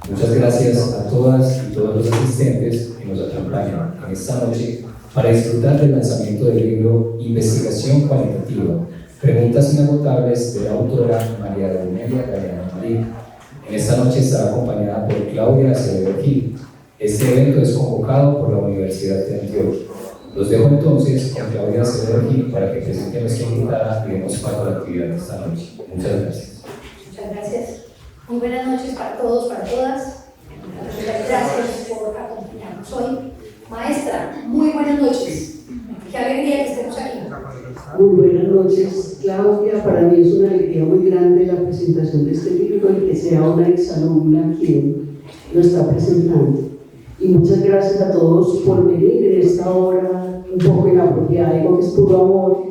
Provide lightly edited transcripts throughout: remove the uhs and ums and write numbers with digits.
Muchas gracias a todas y todos los asistentes que nos acompañan en esta noche para disfrutar del lanzamiento del libro Investigación Cualitativa, Preguntas Inagotables, de la autora María de Amelia Galeano Marín. En esta noche estará acompañada por Claudia Acevedo Gil. Este evento es convocado por la Universidad de Antioquia. Los dejo entonces con Claudia Acevedo Gil para que presente a nuestra invitada y demos paso a la actividad de esta noche. Muchas gracias. Muchas gracias. Muy buenas noches para todos, para todas. Muchas gracias por acompañarnos hoy. Maestra, muy buenas noches. Qué alegría que estemos aquí. Muy buenas noches, Claudia. Para mí es una alegría muy grande la presentación de este libro y que sea una exalumna quien lo está presentando. Y muchas gracias a todos por venir en esta hora un poco inapropiada. Digo que es puro amor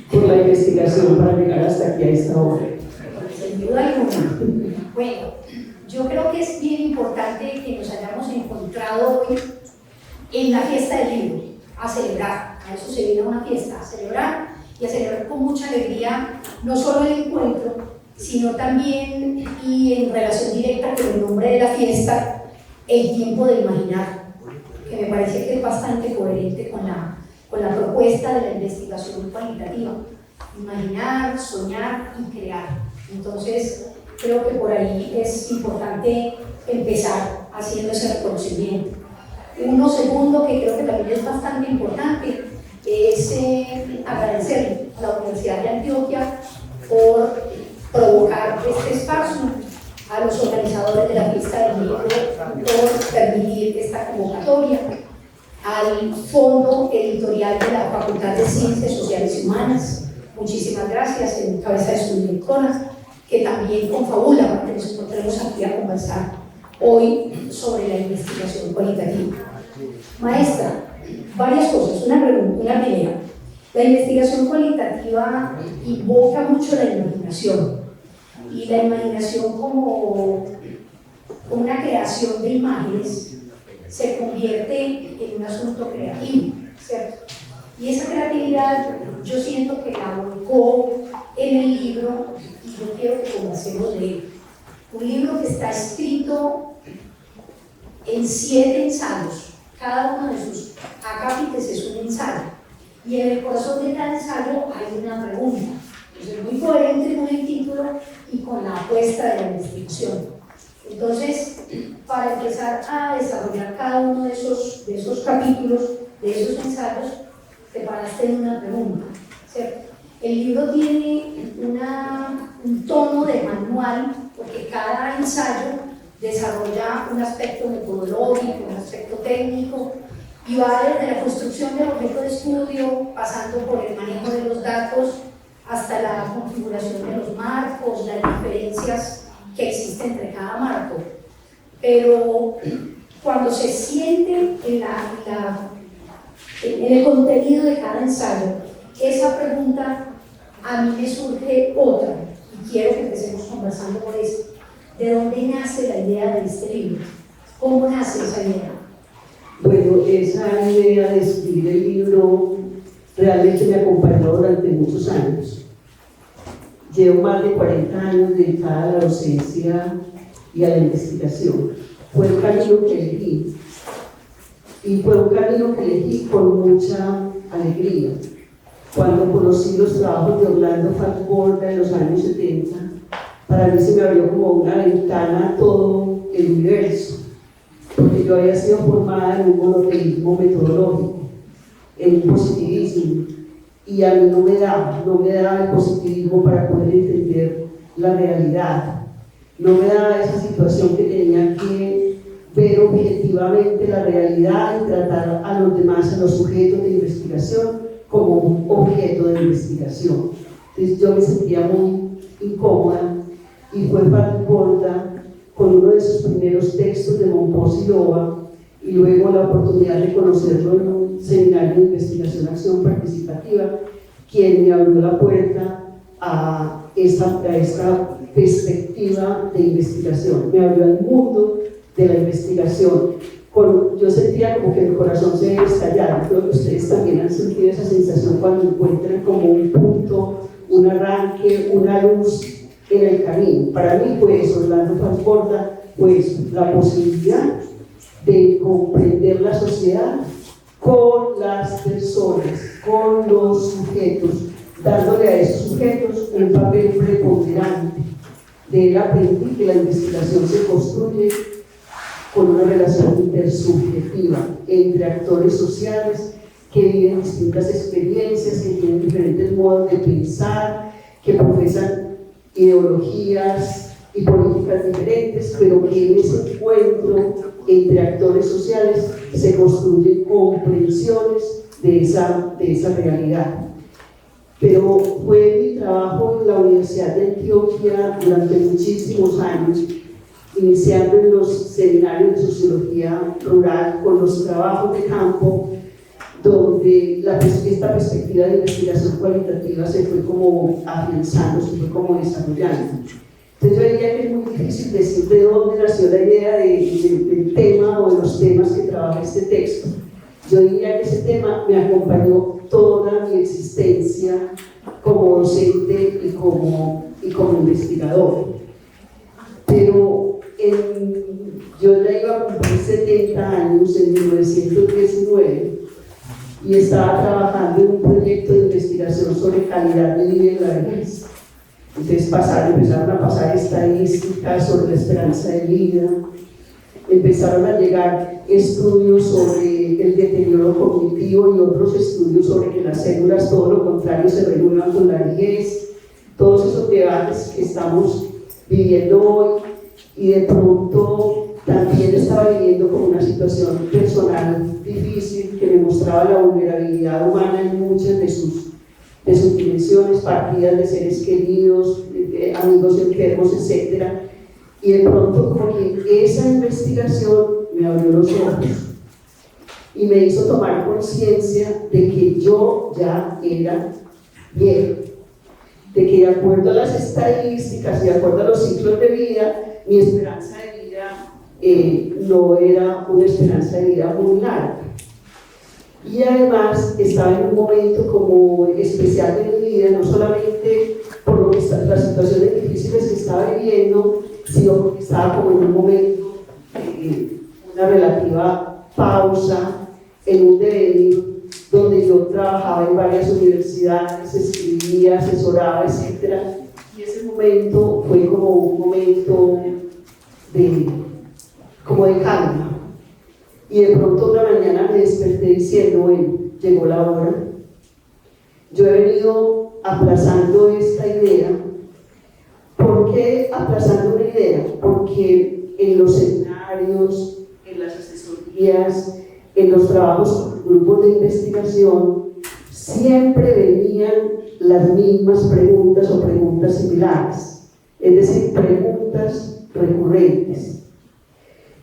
por la investigación para llegar hasta aquí a esta hora. Sin duda alguna. Bueno, yo creo que es bien importante que nos hayamos encontrado hoy en la fiesta del libro, a celebrar. A eso se viene una fiesta, a celebrar y a celebrar con mucha alegría, no solo el encuentro, sino también, y en relación directa con el nombre de la fiesta, el tiempo de imaginar, que me parece que es bastante coherente con la propuesta de la investigación cualitativa. Imaginar, soñar y crear. Entonces, creo que por ahí es importante empezar haciendo ese reconocimiento. Uno segundo que creo que también es bastante importante es agradecer a la Universidad de Antioquia por provocar este espacio, a los organizadores de la fiesta del libro por permitir esta convocatoria, al Fondo Editorial de la Facultad de Ciencias Sociales y Humanas, muchísimas gracias, en cabeza de su directora, que también confabula para que nos encontremos aquí a conversar hoy sobre la investigación cualitativa. Maestra, varias cosas. Una primera. La investigación cualitativa invoca mucho la imaginación, y la imaginación como una creación de imágenes se convierte en un asunto creativo, ¿cierto? Y esa creatividad yo siento que la volcó en el libro, y yo quiero que conversemos de él. Un libro que está escrito en 7 ensayos, cada uno de sus acápites es un ensayo, y en el corazón de cada ensayo hay una pregunta. Entonces, muy coherente con el título y con la apuesta de la investigación. Entonces, para empezar a desarrollar cada uno de esos capítulos, de esos ensayos, te paraste en una pregunta, ¿cierto? El libro tiene un tono de manual, porque cada ensayo desarrolla un aspecto metodológico, un aspecto técnico, y va desde la construcción del objeto de estudio, pasando por el manejo de los datos, hasta la configuración de los marcos, las diferencias que existen entre cada marco. Pero cuando se siente en el contenido de cada ensayo, esa pregunta a mí me surge otra, y quiero que empecemos conversando por eso. ¿De dónde nace la idea de este libro? ¿Cómo nace esa idea? Bueno, esa idea de escribir el libro realmente me acompañó durante muchos años. Llevo más de 40 años dedicada a la docencia y a la investigación. Fue el camino que elegí, y fue un camino que elegí con mucha alegría. Cuando conocí los trabajos de Orlando Falcborda en los años 70, para mí se me abrió como una ventana a todo el universo, porque yo había sido formada en un monoteísmo metodológico, en un positivismo, y a mí no me daba el positivismo para poder entender la realidad, no me daba esa situación que tenía que ver objetivamente la realidad y tratar a los demás, a los sujetos de investigación, como un objeto de investigación. Entonces yo me sentía muy incómoda, y fue Falcborda con uno de sus primeros textos de Monpós y Loba, y luego la oportunidad de conocerlo en un seminario de investigación acción participativa, quien me abrió la puerta a esta perspectiva de investigación, me abrió al mundo de la investigación. Yo sentía como que mi corazón se iba a estallar. Creo que ustedes también han sentido esa sensación cuando encuentran como un punto, un arranque, una luz en el camino. Para mí fue eso. Orlando Falcborda pues la posibilidad de comprender la sociedad con las personas, con los sujetos, dándole a esos sujetos un papel preponderante. De él aprendí que la investigación se construye con una relación intersubjetiva entre actores sociales que viven distintas experiencias, que tienen diferentes modos de pensar, que profesan ideologías y políticas diferentes, pero que en ese encuentro entre actores sociales se construyen comprensiones de esa realidad. Pero fue mi trabajo en la Universidad de Antioquia durante muchísimos años, iniciando en los seminarios de sociología rural, con los trabajos de campo, donde esta perspectiva de investigación cualitativa se fue como afianzando, se fue como desarrollando. Entonces yo diría que es muy difícil decir de dónde nació la idea del tema o de los temas que trabaja este texto. Yo diría que ese tema me acompañó toda mi existencia como docente y como investigador. Pero yo ya iba a cumplir 70 años en 1919 y estaba trabajando en un proyecto de investigación sobre calidad de vida en la vejez. Entonces empezaron a pasar estadísticas sobre la esperanza de vida, empezaron a llegar estudios sobre el deterioro cognitivo y otros estudios sobre que las células, todo lo contrario, se renuevan con la vejez. Todos esos debates que estamos viviendo hoy, y de pronto también estaba viviendo con una situación personal difícil que me mostraba la vulnerabilidad humana en muchas de sus dimensiones, partidas de seres queridos, amigos enfermos, etc. Y de pronto como que esa investigación me abrió los ojos y me hizo tomar conciencia de que yo ya era viejo, de que de acuerdo a las estadísticas y de acuerdo a los ciclos de vida, mi esperanza de vida no era una esperanza de vida muy larga. Y además estaba en un momento como especial de mi vida, no solamente por las situaciones difíciles que estaba viviendo, sino porque estaba como en un momento de una relativa pausa, en un devenir donde yo trabajaba en varias universidades, escribía, asesoraba, etc. Y ese momento fue como un momento de calma. Y de pronto una mañana me desperté diciendo, bueno, llegó la hora. Yo he venido aplazando esta idea. ¿Por qué aplazando una idea? Porque en los seminarios, en las asesorías, en los trabajos con grupos de investigación, siempre venían las mismas preguntas o preguntas similares. Es decir, preguntas recurrentes.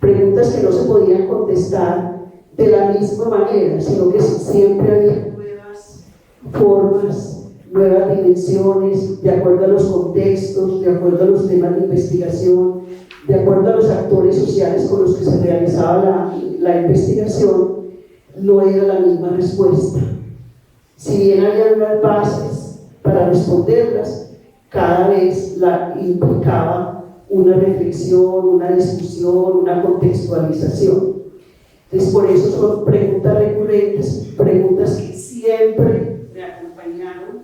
Preguntas que no se podían contestar de la misma manera, sino que siempre había nuevas formas, nuevas dimensiones, de acuerdo a los contextos, de acuerdo a los temas de investigación, de acuerdo a los actores sociales con los que se realizaba la investigación, no era la misma respuesta. Si bien había unas bases para responderlas, cada vez implicaba una reflexión, una discusión, una contextualización. Entonces, por eso son preguntas recurrentes, preguntas que siempre me acompañaron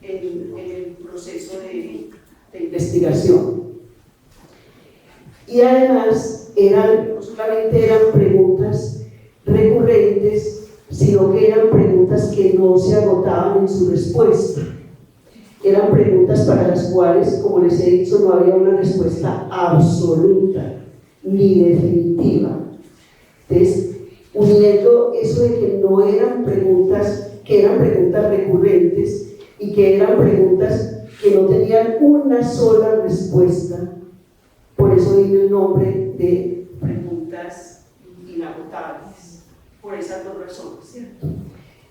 en el proceso de investigación. Y además, no solamente eran preguntas recurrentes, sino que eran preguntas que no se agotaban en su respuesta. Eran preguntas para las cuales, como les he dicho, no había una respuesta absoluta ni definitiva. Entonces, uniendo eso de que no eran preguntas, que eran preguntas recurrentes y que eran preguntas que no tenían una sola respuesta, por eso viene el nombre de preguntas inagotables, por esas dos razones, ¿cierto?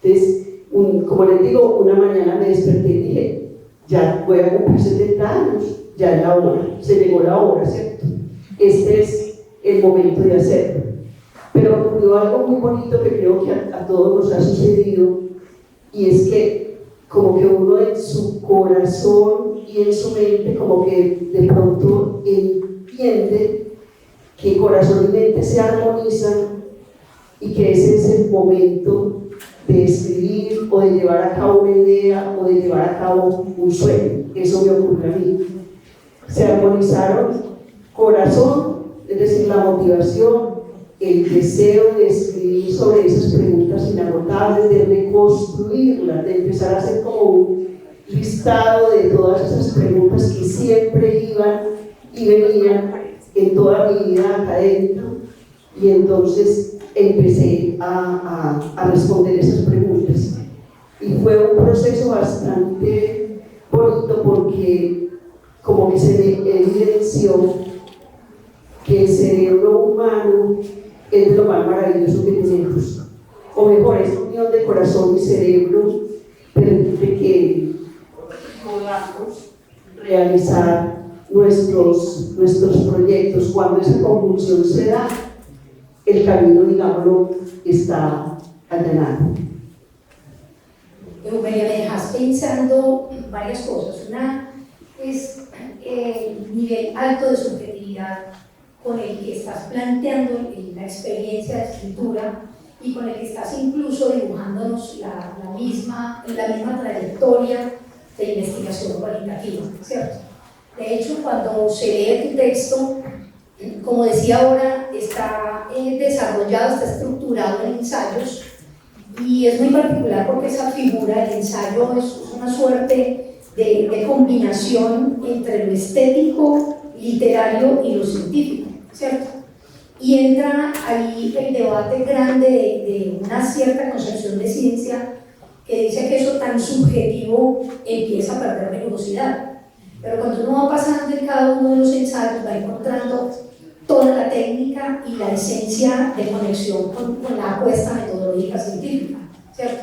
Entonces, como les digo, una mañana me desperté y dije, ya voy a cumplir 70 años, ya es la hora, se llegó la hora, ¿cierto? Este es el momento de hacerlo. Pero ocurrió algo muy bonito que creo que a todos nos ha sucedido, y es que como que uno en su corazón y en su mente como que de pronto entiende que corazón y mente se armonizan y que ese es el momento de escribir o de llevar a cabo una idea o de llevar a cabo un sueño. Eso me ocurre a mí. Se armonizaron corazón, es decir, la motivación, el deseo de escribir sobre esas preguntas inagotables, de reconstruirlas, de empezar a hacer como un listado de todas esas preguntas que siempre iban y venían en toda mi vida académica, y entonces empecé a responder esas preguntas. Y fue un proceso bastante bonito porque como que se me evidenció que el cerebro humano es lo más maravilloso que tenemos, o mejor, esa unión de corazón y cerebro permite que podamos realizar nuestros proyectos. Cuando esa conjunción se da, el camino, digámoslo, está allanado. María, me dejas pensando varias cosas. Una es el nivel alto de subjetividad con el que estás planteando la experiencia de escritura y con el que estás incluso dibujándonos la misma trayectoria de investigación cualitativa, ¿cierto? De hecho, cuando se lee tu texto, como decía ahora, está desarrollado, está estructurado en ensayos, y es muy particular porque esa figura del ensayo es una suerte de combinación entre lo estético, literario y lo científico, ¿cierto? Y entra ahí el debate grande de una cierta concepción de ciencia que dice que eso tan subjetivo empieza a perder rigurosidad. Pero cuando uno va pasando en cada uno de los ensayos, va encontrando toda la técnica y la esencia de conexión con la apuesta metodológica científica, ¿cierto?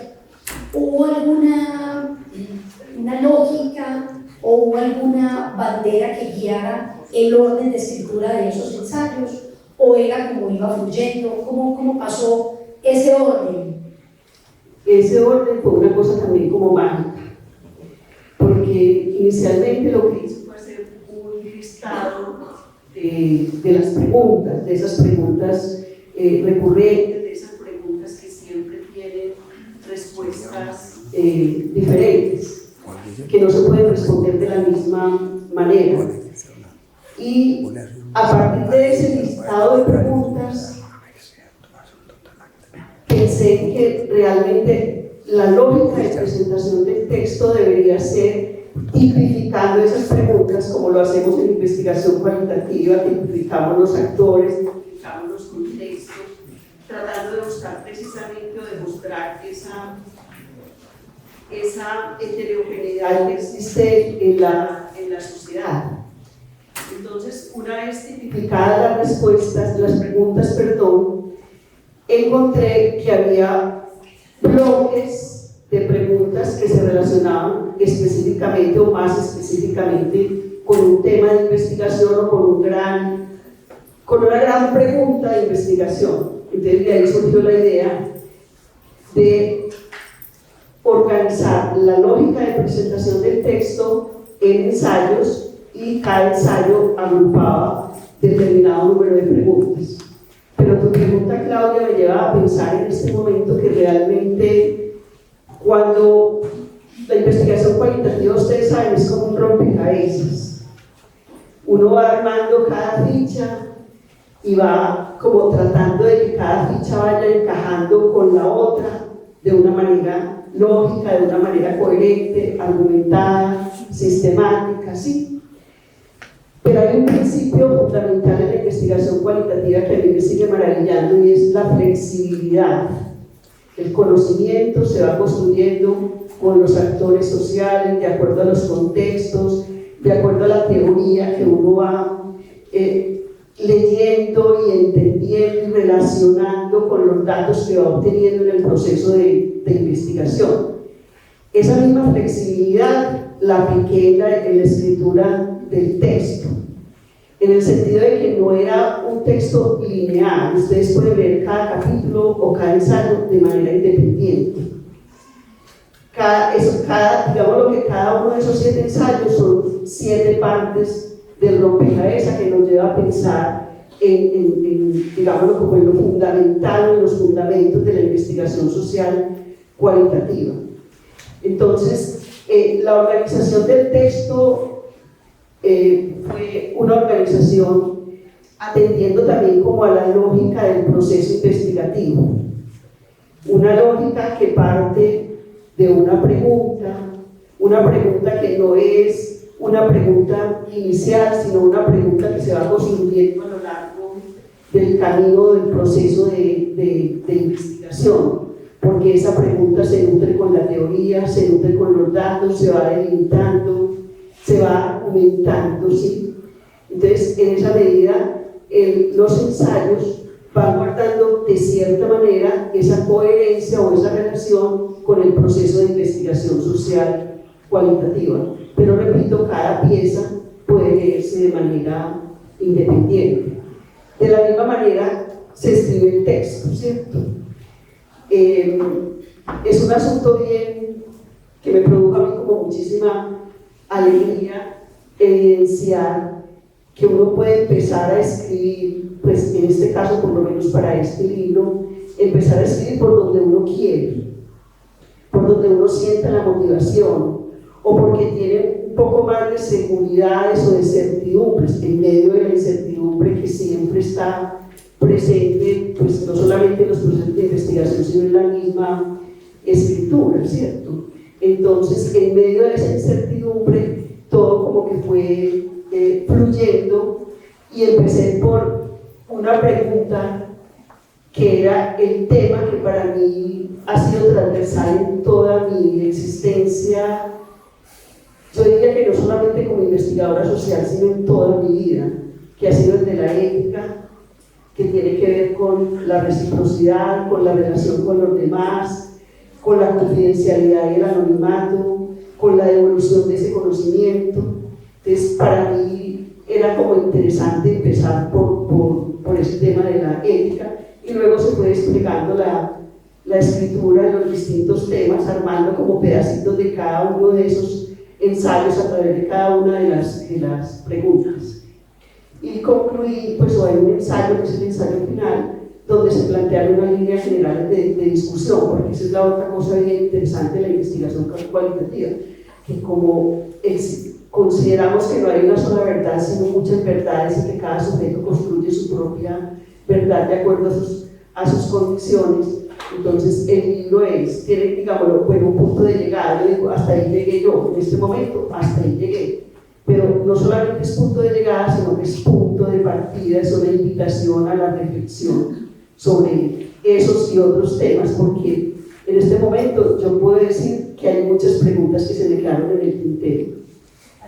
¿Hubo alguna una lógica o hubo alguna bandera que guiara el orden de escritura de esos ensayos? ¿O era como iba fluyendo? ¿Cómo pasó ese orden? Ese orden fue una cosa también como mágica, porque inicialmente lo que hice fue hacer un listado de las preguntas, de esas preguntas recurrentes, de esas preguntas que siempre tienen respuestas diferentes, que no se pueden responder de la misma manera. Y a partir de ese listado de preguntas, pensé que realmente la lógica de presentación del texto debería ser tipificando esas preguntas como lo hacemos en investigación cualitativa, tipificamos los actores, tipificamos los contextos, tratando de buscar precisamente o demostrar esa heterogeneidad que existe en la sociedad. Entonces, una vez tipificadas las respuestas, las preguntas, encontré que había bloques de preguntas que se relacionaban específicamente o más específicamente con un tema de investigación o con una gran pregunta de investigación. Entonces, de ahí surgió la idea de organizar la lógica de presentación del texto en ensayos, y cada ensayo agrupaba determinado número de preguntas. Pero tu pregunta, Claudia, me lleva a pensar en este momento que realmente cuando la investigación cualitativa, ustedes saben, es como un rompecabezas. Uno va armando cada ficha y va como tratando de que cada ficha vaya encajando con la otra de una manera lógica, de una manera coherente, argumentada, sistemática, ¿sí? Pero hay un principio fundamental en la investigación cualitativa que a mí me sigue maravillando, y es la flexibilidad. El conocimiento se va construyendo con los actores sociales, de acuerdo a los contextos, de acuerdo a la teoría que uno va leyendo y entendiendo y relacionando con los datos que va obteniendo en el proceso de investigación. Esa misma flexibilidad la apliqué en la escritura del texto, en el sentido de que no era un texto lineal. Ustedes pueden ver cada capítulo o cada ensayo de manera independiente. Digamos que cada uno de esos 7 ensayos son 7 partes del rompecabezas que nos lleva a pensar digámoslo, como en lo fundamental, en los fundamentos de la investigación social cualitativa. Entonces, la organización del texto fue una organización atendiendo también como a la lógica del proceso investigativo. Una lógica que parte de una pregunta que no es una pregunta inicial, sino una pregunta que se va construyendo a lo largo del camino del proceso de investigación, porque esa pregunta se nutre con la teoría, se nutre con los datos, se va delimitando, se va aumentando, ¿sí? Entonces, en esa medida, los ensayos van guardando de cierta manera esa coherencia o esa relación con el proceso de investigación social cualitativa. Pero repito, cada pieza puede leerse de manera independiente. De la misma manera se escribe el texto, ¿cierto? Es un asunto bien que me produjo a mí como muchísima alegría evidenciar que uno puede empezar a escribir, pues en este caso por lo menos para este libro, empezar a escribir por donde uno quiere, por donde uno sienta la motivación, o porque tiene un poco más de seguridades o de certidumbres, en medio de la incertidumbre que siempre está presente, pues no solamente en los procesos de investigación, sino en la misma escritura, ¿cierto? Entonces, en medio de esa incertidumbre, todo como que fue fluyendo, y empecé por una pregunta que era el tema que para mí ha sido transversal en toda mi existencia. Yo diría que no solamente como investigadora social, sino en toda mi vida, que ha sido el de la ética, que tiene que ver con la reciprocidad, con la relación con los demás, con la confidencialidad y el anonimato, con la devolución de ese conocimiento. Entonces, para mí era como interesante empezar por ese tema de la ética, y luego se fue desplegando la escritura de los distintos temas, armando como pedacitos de cada uno de esos ensayos a través de cada una de las preguntas. Y concluí, pues, hay un ensayo, que es el ensayo final, donde se plantearon unas líneas generales de discusión, porque esa es la otra cosa bien interesante de la investigación cualitativa, que como consideramos que no hay una sola verdad, sino muchas verdades, y que cada sujeto construye su propia verdad de acuerdo a sus convicciones. Entonces, el libro tiene, digámoslo, bueno, un punto de llegada. Yo digo, hasta ahí llegué yo, en este momento, hasta ahí llegué. Pero no solamente es punto de llegada, sino que es punto de partida, es una invitación a la reflexión sobre esos y otros temas, porque en este momento yo puedo decir que hay muchas preguntas que se me quedaron en el tintero,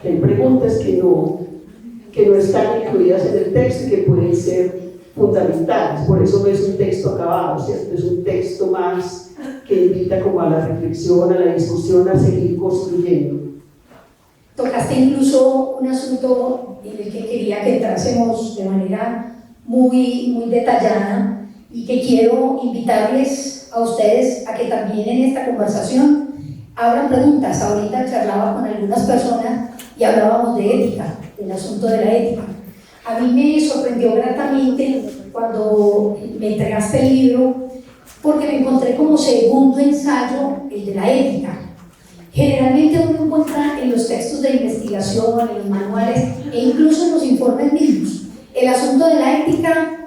que hay preguntas que no están incluidas en el texto y que pueden ser fundamentales. Por eso no es un texto acabado, ¿cierto? Es un texto más que invita como a la reflexión, a la discusión, a seguir construyendo. Tocaste incluso un asunto en el que quería que entrásemos de manera muy detallada, y que quiero invitarles a ustedes a que también en esta conversación abran preguntas. Ahorita charlaba con algunas personas y hablábamos de ética, del asunto de la ética. A mí me sorprendió gratamente cuando me entregaste el libro, porque me encontré como segundo ensayo el de la ética. Generalmente uno encuentra en los textos de investigación, en los manuales e incluso en los informes mismos el asunto de la ética.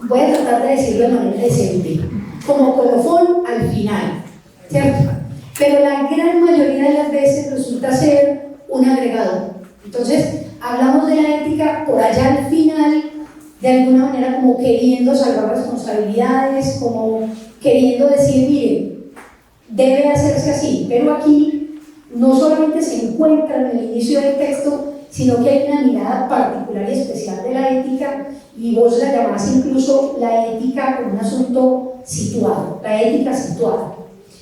Voy a tratar de decirlo de manera decente, como colofón al final, ¿cierto? Pero la gran mayoría de las veces resulta ser un agregado. Entonces, hablamos de la ética por allá al final, de alguna manera como queriendo salvar responsabilidades, como queriendo decir, mire, debe hacerse así. Pero aquí no solamente se encuentra en el inicio del texto, sino que hay una mirada particular y especial de la ética, y vos la llamás incluso la ética como un asunto situado, la ética situada.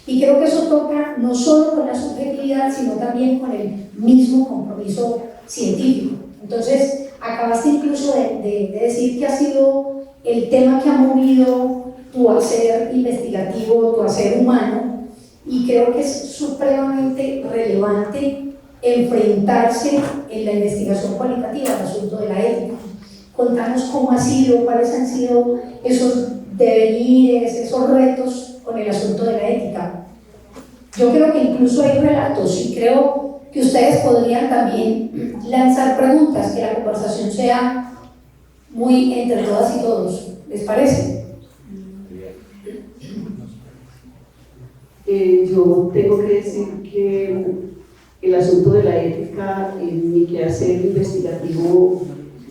Y creo que eso toca no solo con la subjetividad, sino también con el mismo compromiso científico. Entonces, acabaste incluso de decir que ha sido el tema que ha movido tu hacer investigativo, tu hacer humano, y creo que es supremamente relevante enfrentarse en la investigación cualitativa al asunto de la ética. Contanos cómo ha sido, cuáles han sido esos devenires, esos retos con el asunto de la ética. Yo creo que incluso hay relatos y creo que ustedes podrían también lanzar preguntas, que la conversación sea muy entre todas y todos. ¿Les parece? Yo tengo que decir que el asunto de la ética en mi quehacer investigativo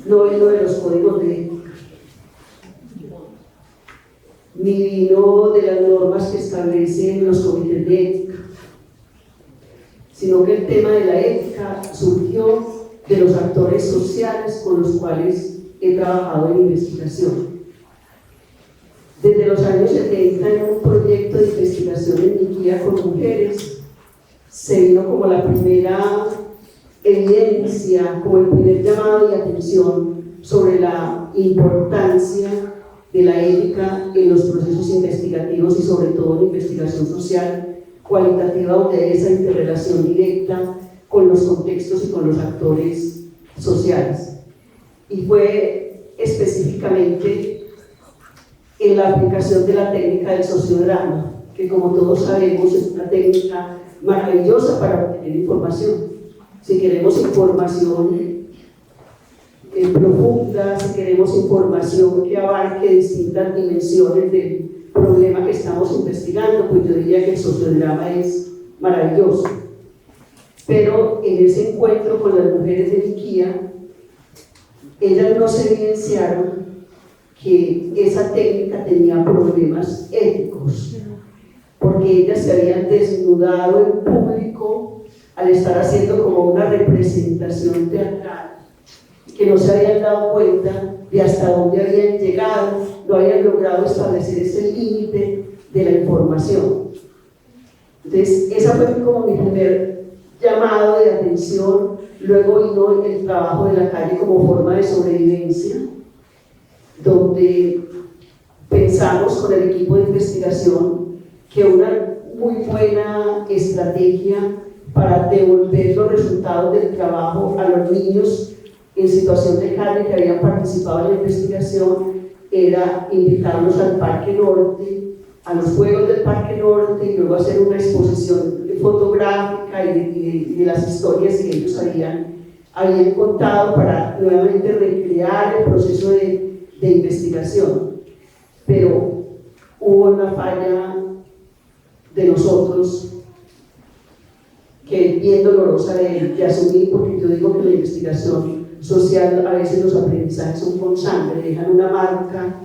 no vino de los códigos de ética, ni vino de las normas que establecen los comités de ética, sino que el tema de la ética surgió de los actores sociales con los cuales he trabajado en investigación. Desde los años 70, en un proyecto de investigación en Niquía con mujeres, se vino como la primera evidencia, como el primer llamado de atención sobre la importancia de la ética en los procesos investigativos y sobre todo en investigación social cualitativa, donde hay esa interrelación directa con los contextos y con los actores sociales. Y fue específicamente en la aplicación de la técnica del sociodrama, que como todos sabemos es una técnica maravillosa para obtener información. Si queremos información profunda, si queremos información que abarque distintas dimensiones del problema que estamos investigando, pues yo diría que el sociodrama es maravilloso. Pero en ese encuentro con las mujeres de Niquía, ellas no se evidenciaron que esa técnica tenía problemas éticos, porque ellas se habían desnudado en público al estar haciendo como una representación teatral, que no se habían dado cuenta de hasta dónde habían llegado, no habían logrado establecer ese límite de la información. Entonces, esa fue como mi primer llamado de atención. Luego vino el trabajo de la calle como forma de sobrevivencia, donde pensamos con el equipo de investigación que una muy buena estrategia para devolver los resultados del trabajo a los niños en situación de calle que habían participado en la investigación era invitarlos al Parque Norte, a los juegos del Parque Norte, y luego hacer una exposición fotográfica y de las historias que ellos habían contado para nuevamente recrear el proceso de investigación. Pero hubo una falla de nosotros que es bien dolorosa de asumir, porque yo digo que la investigación social a veces los aprendizajes son con sangre, dejan una marca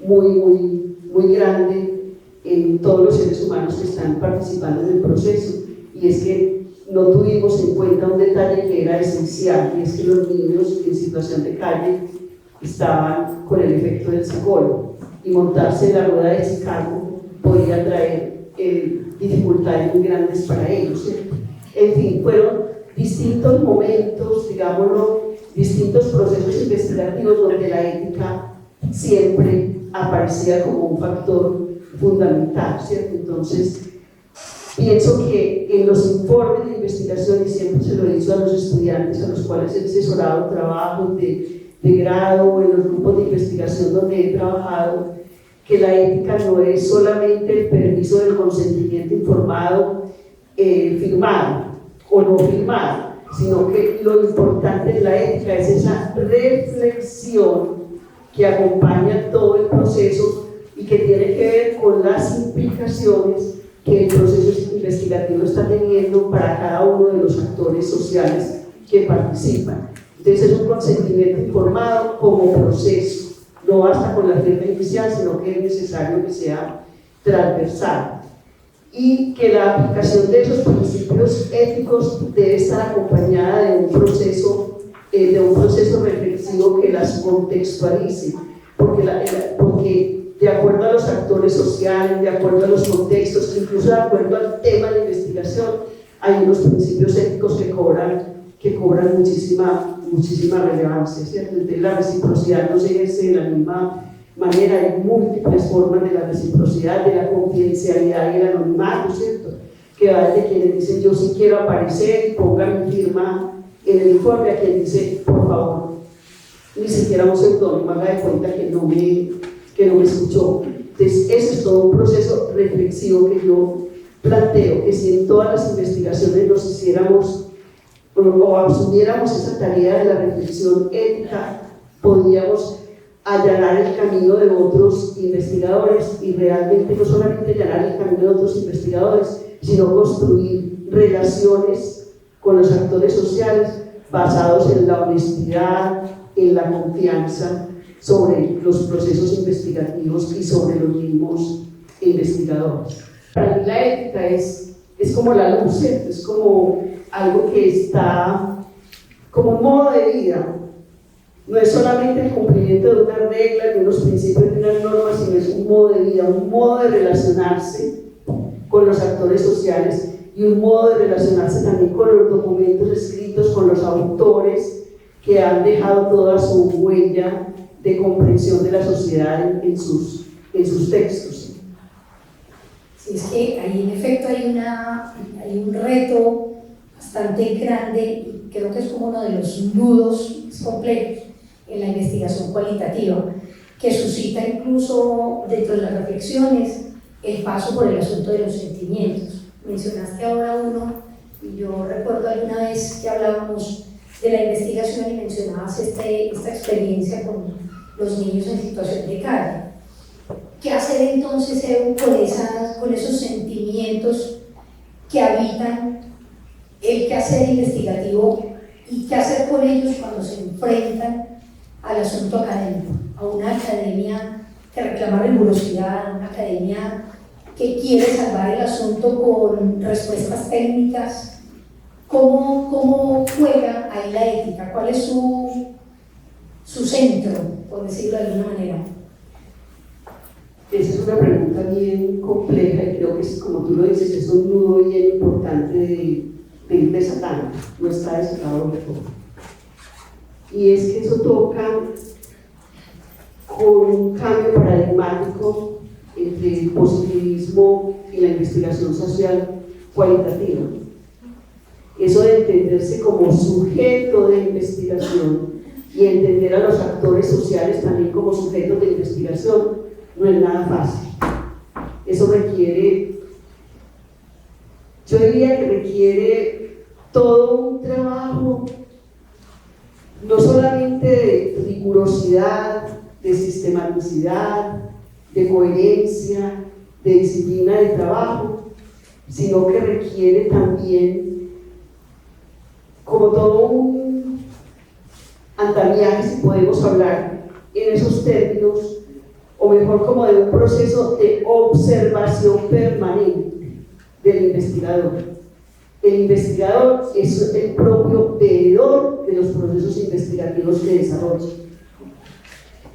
muy grande en todos los seres humanos que están participando en el proceso, y es que no tuvimos en cuenta un detalle que era esencial, y es que los niños en situación de calle estaban con el efecto del psicólogo, y montarse en la rueda de Chicago podía traer dificultades muy grandes para ellos, ¿cierto? En fin, fueron distintos momentos, digámoslo, distintos procesos investigativos donde la ética siempre aparecía como un factor fundamental, ¿cierto? Entonces, pienso que en los informes de investigación, y siempre se lo he dicho a los estudiantes a los cuales he asesorado trabajos de grado o en los grupos de investigación donde he trabajado, que la ética no es solamente el permiso del consentimiento informado firmado o no firmado, sino que lo importante de la ética es esa reflexión que acompaña todo el proceso y que tiene que ver con las implicaciones que el proceso investigativo está teniendo para cada uno de los actores sociales que participan. Entonces es un consentimiento informado como proceso, no basta con la firma inicial, sino que es necesario que sea transversal, y que la aplicación de esos principios éticos debe estar acompañada de un proceso reflexivo que las contextualice, porque de acuerdo a los actores sociales, de acuerdo a los contextos, incluso de acuerdo al tema de investigación, hay unos principios éticos que cobran muchísima relevancia, ¿cierto? Entonces la reciprocidad no se ejerce de la misma manera, hay múltiples formas de la reciprocidad, de la confidencialidad y el anonimato, ¿cierto? Que va desde quienes dicen yo sí quiero aparecer y ponga mi firma en el informe, a quien dice por favor ni siquiera un seudónimo, haga de cuenta que no me escuchó. Entonces, ese es todo un proceso reflexivo que yo planteo, que si en todas las investigaciones nos hiciéramos o asumiéramos esa tarea de la reflexión ética, podríamos allanar el camino de otros investigadores y realmente no solamente allanar el camino de otros investigadores, sino construir relaciones con los actores sociales basados en la honestidad, en la confianza sobre los procesos investigativos y sobre los mismos investigadores. Para mí la ética es como la luz, ¿cierto? Es como algo que está como un modo de vida. No es solamente el cumplimiento de unas reglas, de unos principios, de unas normas, sino es un modo de vida, un modo de relacionarse con los actores sociales y un modo de relacionarse también con los documentos escritos, con los autores que han dejado toda su huella de comprensión de la sociedad en sus textos. Sí, es que ahí en efecto hay un reto bastante grande y creo que es como uno de los nudos complejos en la investigación cualitativa, que suscita incluso dentro de las reflexiones el paso por el asunto de los sentimientos. Mencionaste ahora uno, y yo recuerdo alguna vez que hablábamos de la investigación y mencionabas esta experiencia con los niños en situación de calle. ¿Qué hacer entonces, Evo, con esos sentimientos que habitan el quehacer investigativo y qué hacer con ellos cuando se enfrentan al asunto académico, a una academia que reclama rigurosidad, a una academia que quiere salvar el asunto con respuestas técnicas? ¿Cómo juega ahí la ética? ¿Cuál es su centro, por decirlo de alguna manera? Esa es una pregunta bien compleja y creo que, como tú lo dices, es un nudo bien importante de ir desatando, no está desatado de todo. Y es que eso toca con un cambio paradigmático entre el positivismo y la investigación social cualitativa. Eso de entenderse como sujeto de investigación y entender a los actores sociales también como sujetos de investigación no es nada fácil. Eso requiere, yo diría que requiere todo un trabajo, no solamente de rigurosidad, de sistematicidad, de coherencia, de disciplina de trabajo, sino que requiere también como todo un andamiaje, si podemos hablar en esos términos, o mejor como de un proceso de observación permanente del investigador. El investigador es el propio veedor de los procesos investigativos que desarrolla.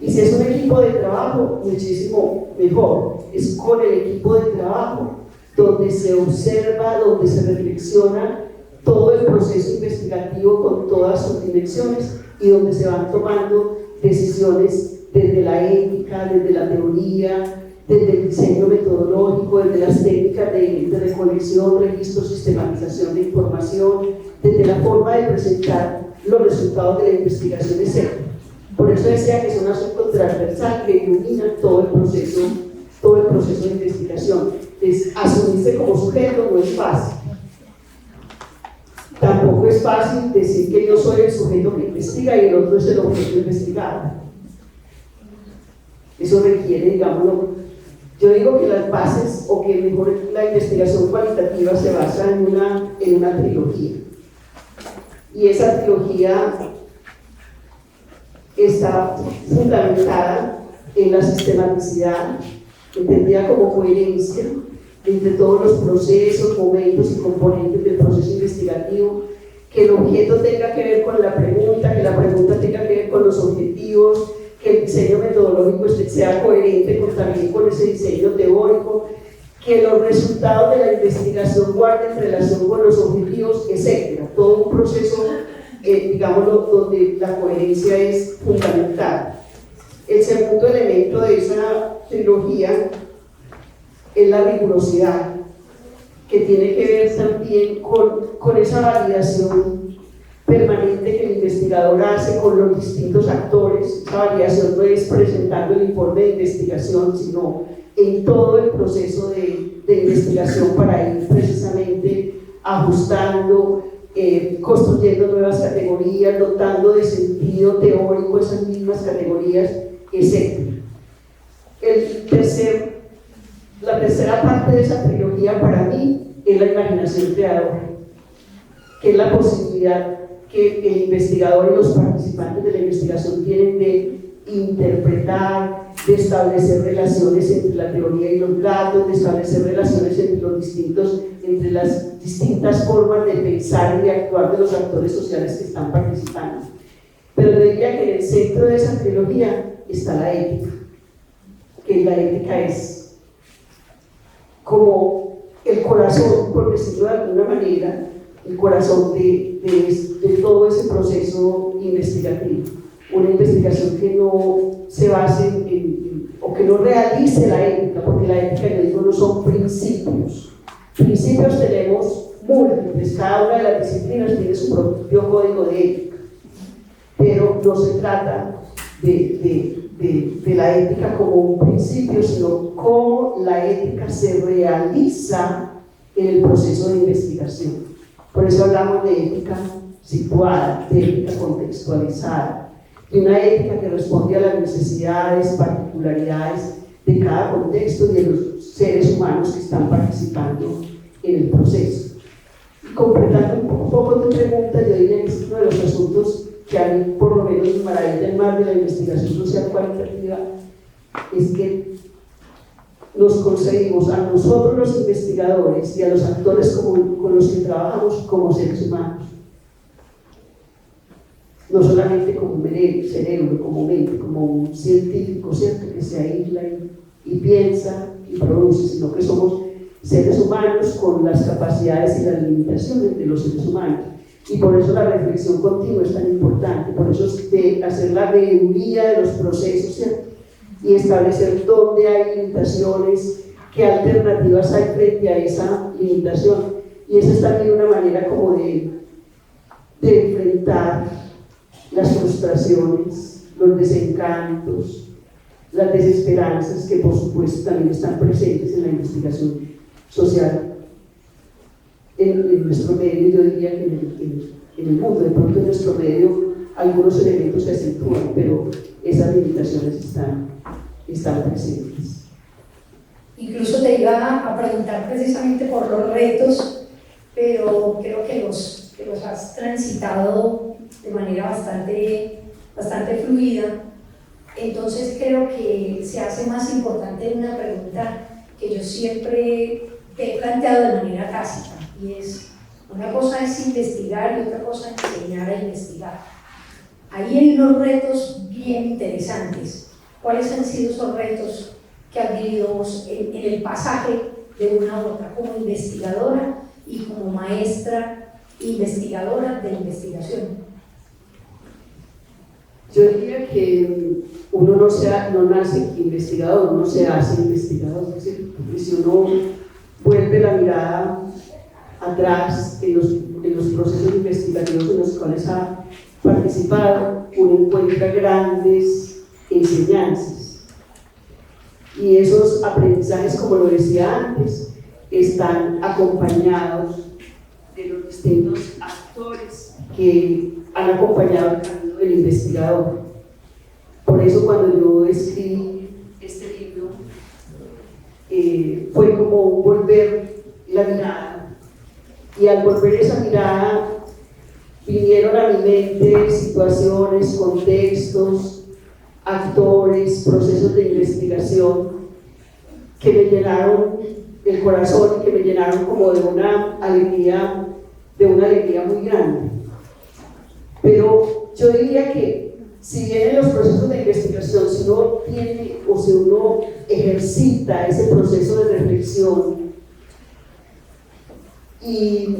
Y si es un equipo de trabajo, muchísimo mejor. Es con el equipo de trabajo donde se observa, donde se reflexiona todo el proceso investigativo con todas sus dimensiones y donde se van tomando decisiones desde la ética, desde la teoría, desde el diseño metodológico, desde las técnicas de recolección, registro, sistematización de información, desde la forma de presentar los resultados de la investigación, etc. Por eso decía que es un asunto transversal que ilumina todo el proceso de investigación. Es asumirse como sujeto no es fácil. Tampoco es fácil decir que yo soy el sujeto que investiga y el otro es el objeto investigado. Eso requiere, digámoslo, yo digo que las bases, o que mejor la investigación cualitativa se basa en una trilogía. Y esa trilogía está fundamentada en la sistematicidad, entendida como coherencia entre todos los procesos, momentos y componentes del proceso investigativo, que el objeto tenga que ver con la pregunta, que la pregunta tenga que ver con los objetivos, que el diseño metodológico sea coherente también con ese diseño teórico, que los resultados de la investigación guarden relación con los objetivos, etc. Todo un proceso, digámoslo, donde la coherencia es fundamental. El segundo elemento de esa trilogía es la rigurosidad, que tiene que ver también con esa validación permanente que el investigador investigador hace con los distintos actores. Esa variación no es presentando el informe de investigación, sino en todo el proceso de investigación para ir precisamente ajustando, construyendo nuevas categorías, dotando de sentido teórico esas mismas categorías, etc. La tercera parte de esa trilogía para mí es la imaginación creadora, que es la posibilidad que el investigador y los participantes de la investigación tienen de interpretar, de establecer relaciones entre la teoría y los datos, de establecer relaciones entre las distintas formas de pensar y de actuar de los actores sociales que están participando. Pero yo diría que en el centro de esa trilogía está la ética, que la ética es como el corazón, por decirlo de alguna manera, el corazón de todo ese proceso investigativo. Una investigación que no se base o que no realice la ética, porque la ética, yo digo, no son principios. Principios tenemos múltiples, cada una de las disciplinas tiene su propio código de ética, pero no se trata de la ética como un principio, sino cómo la ética se realiza en el proceso de investigación. Por eso hablamos de ética situada, de ética contextualizada, de una ética que responde a las necesidades, particularidades de cada contexto y de los seres humanos que están participando en el proceso. Y completando un poco tu pregunta, yo diría que es uno de los asuntos que a mí por lo menos me maravillan más de la investigación social cualitativa, es que nos conseguimos a nosotros los investigadores y a los actores con los que trabajamos como seres humanos, no solamente como un cerebro, como mente, como un científico, ¿cierto?, que se aísla y piensa y produce, sino que somos seres humanos con las capacidades y las limitaciones de los seres humanos. Y por eso la reflexión continua es tan importante, por eso es de hacer la veeduría de los procesos, ¿cierto?, y establecer dónde hay limitaciones, qué alternativas hay frente a esa limitación. Y esa es también una manera como de enfrentar las frustraciones, los desencantos, las desesperanzas que por supuesto también están presentes en la investigación social en nuestro medio. Yo diría que en el mundo, de pronto en nuestro medio algunos elementos se acentúan, pero esas limitaciones están presentes. Incluso te iba a preguntar precisamente por los retos, pero creo que los has transitado de manera bastante fluida. Entonces creo que se hace más importante una pregunta que yo siempre te he planteado de manera tácita, y es: una cosa es investigar y otra cosa es enseñar a investigar. Ahí hay unos retos bien interesantes. ¿Cuáles han sido esos retos que has vivido vos en el pasaje de una a otra, como investigadora y como maestra investigadora de investigación? Yo diría que uno no nace investigador, uno se hace investigador. Porque si uno vuelve la mirada atrás en los procesos investigativos en los cuales ha participado, uno encuentra grandes enseñanzas. Y esos aprendizajes, como lo decía antes, están acompañados de los distintos actores que han acompañado el camino del investigador. Por eso cuando yo escribí este libro, fue como volver la mirada, y al volver esa mirada vinieron a mi mente situaciones, contextos, actores, procesos de investigación que me llenaron el corazón y que me llenaron como de una alegría muy grande. Pero yo diría que si bien en los procesos de investigación, si uno tiene o si uno ejercita ese proceso de reflexión, y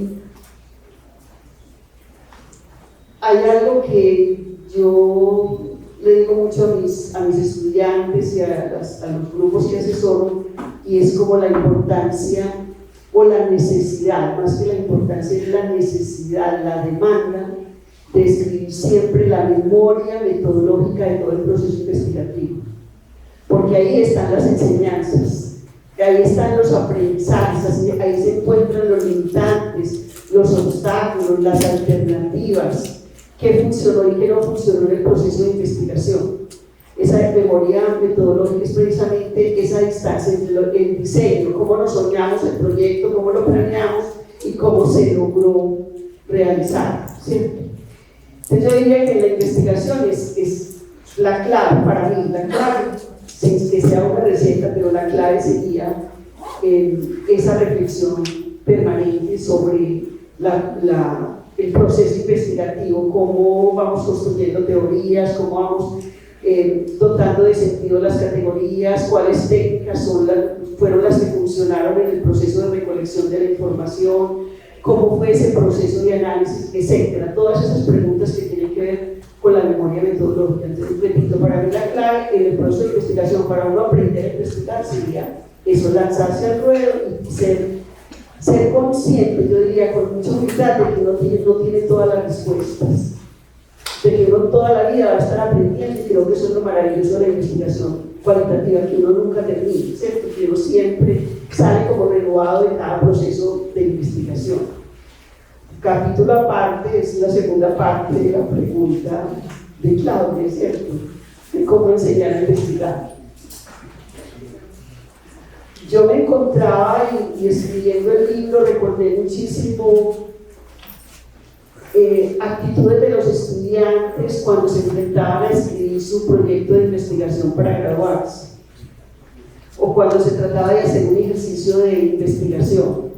hay algo que yo le digo mucho a mis estudiantes y a los grupos que asesoro, y es como la importancia o la necesidad, más que la importancia, es la necesidad, la demanda describir siempre la memoria metodológica de todo el proceso investigativo, porque ahí están las enseñanzas, ahí están los aprendizajes, ahí se encuentran los limitantes, los obstáculos, las alternativas, qué funcionó y qué no funcionó en el proceso de investigación. Esa memoria metodológica es precisamente esa distancia entre el diseño, cómo nos soñamos el proyecto, cómo lo planeamos y cómo se logró realizar, ¿cierto? Entonces yo diría que la investigación es la clave para mí, la clave, sin que sea una receta, pero la clave sería esa reflexión permanente sobre el proceso investigativo, cómo vamos construyendo teorías, cómo vamos dotando de sentido las categorías, cuáles técnicas fueron las que funcionaron en el proceso de recolección de la información, cómo fue ese proceso de análisis, etcétera. Todas esas preguntas que tienen que ver con la memoria metodológica. Entonces, repito, para mí la clave en el proceso de investigación para uno aprender a investigar sería eso, lanzarse al ruedo y ser consciente, yo diría con mucha humildad, de que no tiene todas las respuestas, de que uno toda la vida va a estar aprendiendo, y creo que eso es lo maravilloso de la investigación cualitativa, que uno nunca termina, ¿cierto? Que uno siempre sale como renovado de cada proceso de investigación. Capítulo aparte es la segunda parte de la pregunta de Claudia, ¿cierto? De cómo enseñar a investigar. Yo me encontraba y escribiendo el libro recordé muchísimo actitudes de los estudiantes cuando se enfrentaban a escribir su proyecto de investigación para graduarse, o cuando se trataba de hacer un ejercicio de investigación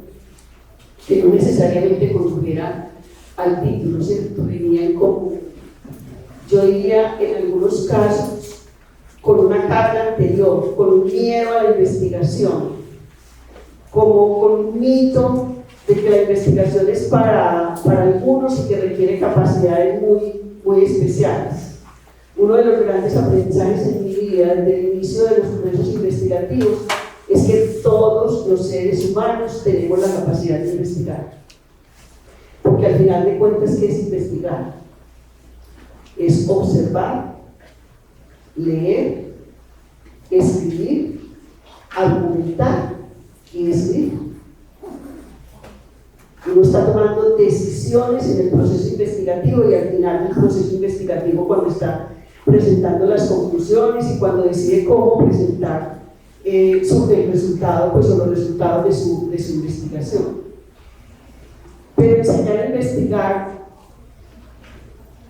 que no necesariamente condujera al título, ¿cierto? Venían como, yo diría en algunos casos, con una carga anterior, con un miedo a la investigación, como con un mito de que la investigación es para algunos y que requiere capacidades muy especiales. Uno de los grandes aprendizajes en mi vida desde el inicio de los procesos investigativos es que todos los seres humanos tenemos la capacidad de investigar, porque al final de cuentas, ¿qué es investigar? Es observar, leer, escribir, argumentar y escribir. Uno está tomando decisiones en el proceso investigativo y al final del proceso investigativo, cuando está presentando las conclusiones y cuando decide cómo presentar el resultado, pues, o los resultados de su investigación. Pero enseñar a investigar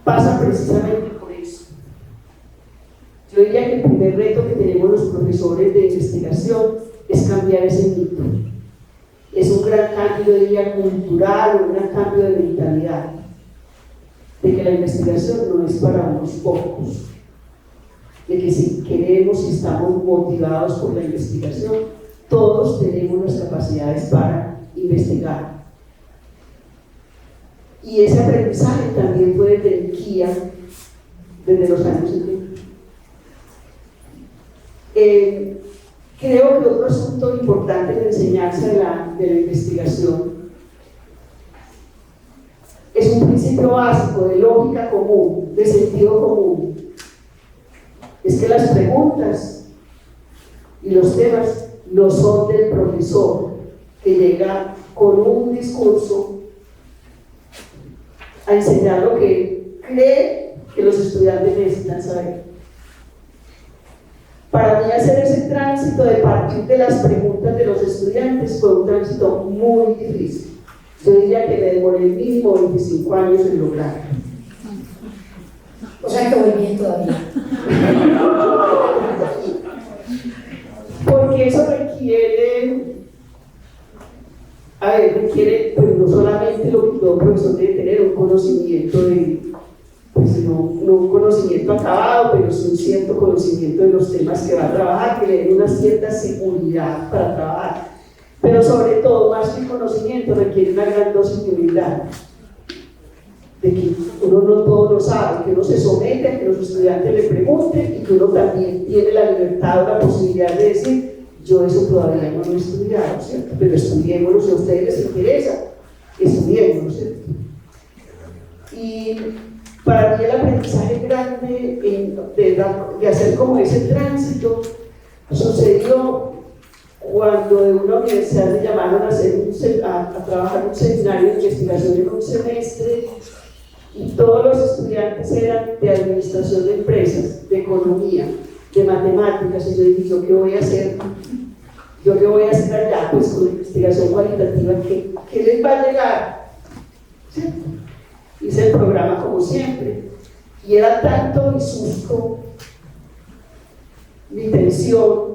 pasa precisamente por eso. Yo diría que el primer reto que tenemos los profesores de investigación es cambiar ese mito. Es un gran cambio, yo diría, cultural, un gran cambio de mentalidad, de que la investigación no es para unos pocos, de que si queremos y estamos motivados por la investigación, todos tenemos las capacidades para investigar. Y ese aprendizaje también fue desde el KIA, desde los años 70. Creo que otro asunto importante en la enseñanza de la investigación es un principio básico de lógica común, de sentido común. Es que las preguntas y los temas no son del profesor que llega con un discurso a enseñar lo que cree que los estudiantes necesitan saber. Para mí hacer ese tránsito de partir de las preguntas de los estudiantes fue un tránsito muy difícil. Yo diría que me demoré mínimo 25 años en lograrlo. O sea que voy bien todavía. Porque eso requiere, pues no solamente lo que todo profesor debe tener, un conocimiento pues no un conocimiento acabado, pero sí un cierto conocimiento de los temas que va a trabajar, que le den una cierta seguridad para trabajar. Pero sobre todo, más que conocimiento, requiere una gran dosis de humildad, de que uno no todo lo sabe, que uno se somete a que los estudiantes le pregunten y que uno también tiene la libertad o la posibilidad de decir: yo eso todavía no lo he estudiado, ¿cierto? Pero estudiémoslo, si a ustedes les interesa, estudiémoslo, ¿cierto? Y para mí el aprendizaje grande de hacer como ese tránsito sucedió cuando de una universidad me llamaron a trabajar un seminario de investigación en un semestre y todos los estudiantes eran de administración de empresas, de economía, de matemáticas, y yo dije, ¿yo qué voy a hacer? ¿Yo qué voy a hacer allá? Pues con investigación cualitativa, ¿qué les va a llegar? ¿Sí? Hice el programa como siempre, y era tanto mi susto, mi tensión,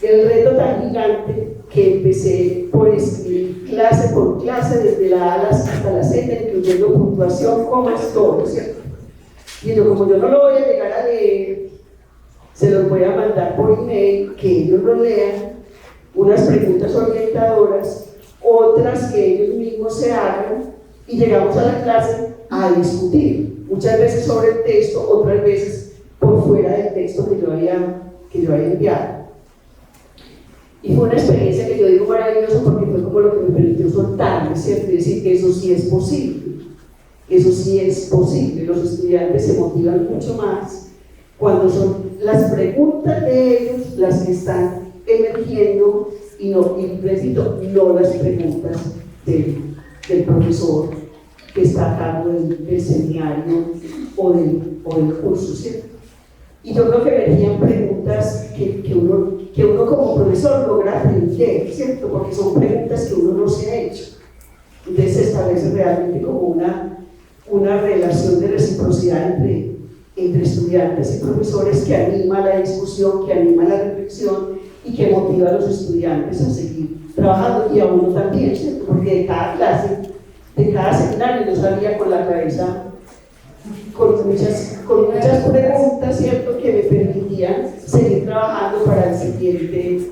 el reto tan gigante que empecé por escribir clase por clase, desde la A hasta la Z, incluyendo puntuación, comas, todo, ¿cierto? Y yo, como yo no lo voy a llegar a leer, se los voy a mandar por email, que ellos lo lean, unas preguntas orientadoras, otras que ellos mismos se hagan, y llegamos a la clase a discutir, muchas veces sobre el texto, otras veces por fuera del texto que yo había enviado. Y fue una experiencia que yo digo maravillosa porque fue como lo que me permitió soltarme, ¿cierto? Y decir que eso sí es posible. Eso sí es posible. Los estudiantes se motivan mucho más cuando son las preguntas de ellos las que están emergiendo y repito, no las preguntas del profesor que está a cargo del seminario o del curso, ¿cierto? Y yo creo que emergían preguntas que uno como profesor logra aprender, ¿cierto? Porque son preguntas que uno no se ha hecho. Entonces se establece realmente como una relación de reciprocidad entre estudiantes y profesores que anima la discusión, que anima la reflexión y que motiva a los estudiantes a seguir trabajando, y a uno también, ¿cierto? Porque de cada clase, de cada seminario yo salía con la cabeza con muchas preguntas, ¿cierto?, que me permitían seguir trabajando para el siguiente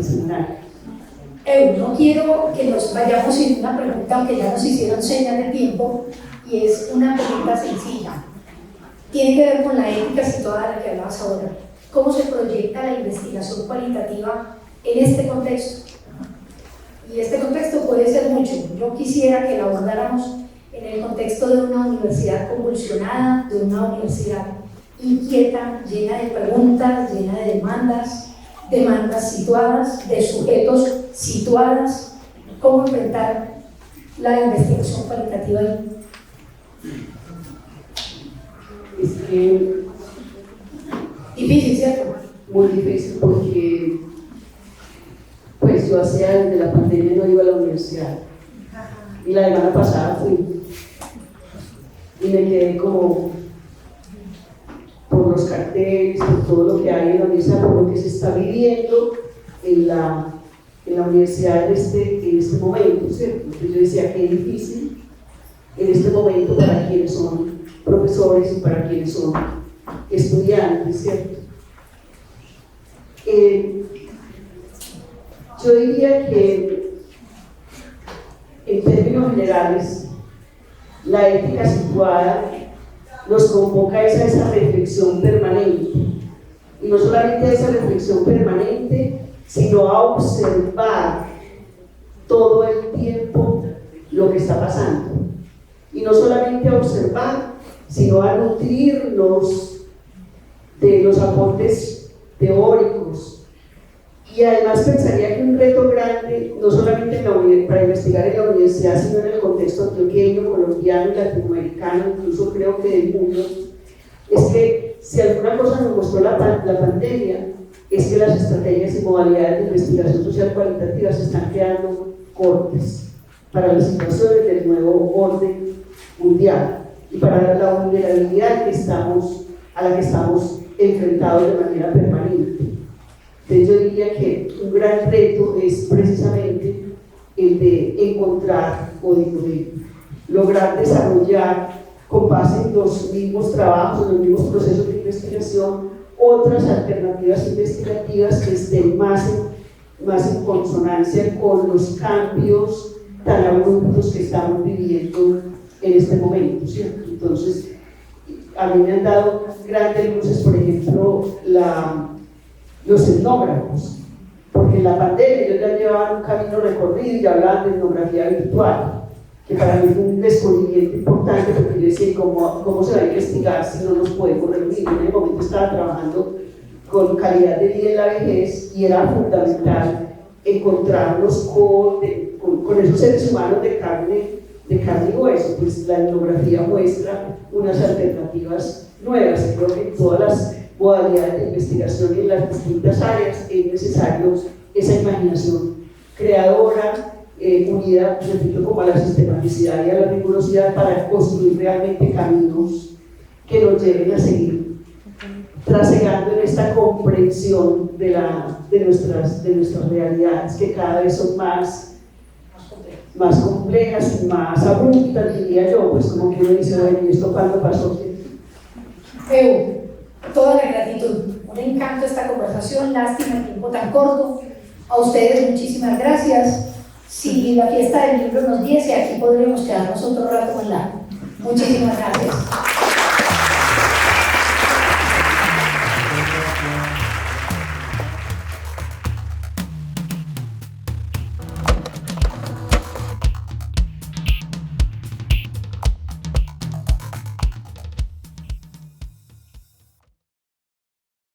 seminario. No quiero que nos vayamos sin una pregunta, aunque ya nos hicieron señas de tiempo, y es una pregunta sencilla. Tiene que ver con la ética situada de la que hablabas ahora. ¿Cómo se proyecta la investigación cualitativa en este contexto? Y este contexto puede ser mucho. Yo quisiera que la abordáramos en el contexto de una universidad convulsionada, de una universidad inquieta, llena de preguntas, llena de demandas situadas, de sujetos situadas. ¿Cómo enfrentar la investigación cualitativa ahí? Es que difícil, ¿cierto? Muy difícil, porque pues yo desde la pandemia no iba a la universidad, y la semana pasada fui y me quedé como por los carteles, por todo lo que hay en la universidad, por lo que se está viviendo en la universidad en este momento, ¿cierto? Entonces yo decía, qué difícil en este momento para quienes son profesores y para quienes son estudiantes, ¿cierto? Yo diría que en términos generales la ética situada nos convoca a esa reflexión permanente, y no solamente a esa reflexión permanente, sino a observar todo el tiempo lo que está pasando, y no solamente a observar, sino a nutrirnos de los aportes teóricos. Y además pensaría que un reto grande, no solamente para investigar en la universidad, sino en el contexto antioqueño, colombiano y latinoamericano, incluso creo que del mundo, es que si alguna cosa nos mostró la pandemia, es que las estrategias y modalidades de investigación social cualitativa se están quedando cortas para las situaciones del nuevo orden mundial y para la vulnerabilidad a la que estamos enfrentados de manera permanente. Entonces yo diría que un gran reto es precisamente el de encontrar o de lograr desarrollar con base en los mismos trabajos, en los mismos procesos de investigación, otras alternativas investigativas que estén más en consonancia con los cambios tan abruptos que estamos viviendo en este momento, ¿cierto? Entonces, a mí me han dado grandes luces, por ejemplo, los etnógrafos, porque en la pandemia ellos ya llevaban un camino recorrido y ya hablaban de etnografía virtual, que para mí fue un descubrimiento importante, porque yo decía, ¿cómo se va a investigar si no nos podemos reunir? En el momento estaba trabajando con calidad de vida en la vejez y era fundamental encontrarnos con esos seres humanos de carne y hueso. Pues la etnografía muestra unas alternativas nuevas. Creo que en todas las modalidades de investigación y en las distintas áreas es necesario esa imaginación creadora, unida, repito, como a la sistematicidad y a la rigurosidad para construir realmente caminos que nos lleven a seguir trasegando en esta comprensión de nuestras realidades, que cada vez son más complejas y más abruptas, diría yo, pues como que uno dice, bueno, ¿y esto cuándo pasó? Toda la gratitud, un encanto esta conversación, lástima el tiempo tan corto. A ustedes muchísimas gracias. Si la fiesta del libro nos diese, aquí podremos quedarnos otro rato más largo. Muchísimas gracias.